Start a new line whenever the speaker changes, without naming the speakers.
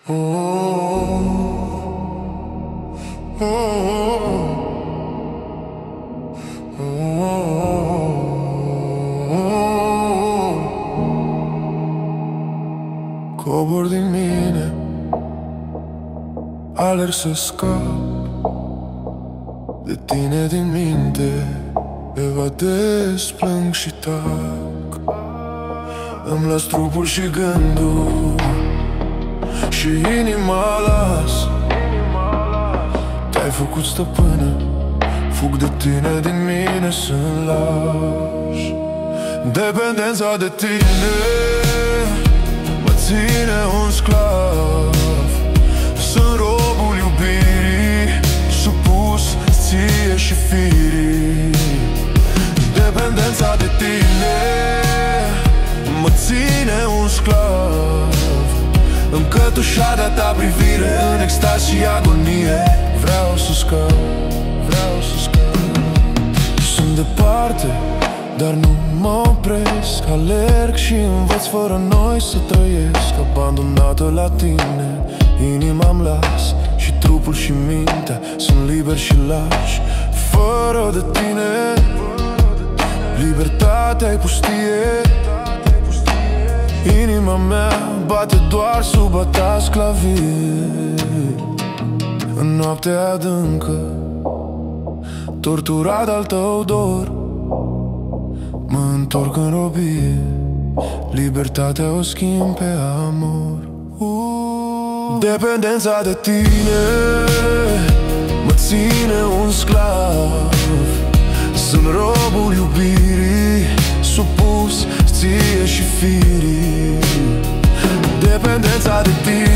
Cobor din mine, alerg să scap de tine din minte, evadez, plâng și tac. Îmi las trupul și gândul și inima las. Te-ai făcut stăpână, fug de tine, din mine sunt lași. Dependența de tine mă ține un sclav. Sunt robul iubirii, supus ție și firii. Dependența de tine mă ține un sclav. Încătușarea ta privire, în extaz și agonie. Vreau să scap, vreau să scap. Sunt departe, dar nu mă opresc. Alerg și învăț fără noi să trăiesc. Abandonată la tine, inima-mi las și trupul și mintea sunt liberi și lași. Fără de tine, libertatea-i pustie. Inima mea bate doar sub a ta sclavie. În noaptea adâncă, torturat al tău dor, mă întorc în robie. Libertatea o schimb pe amor. Dependența de tine mă ține un sclav. Sunt robul iubirii, supus ție și firii. Dependența de tine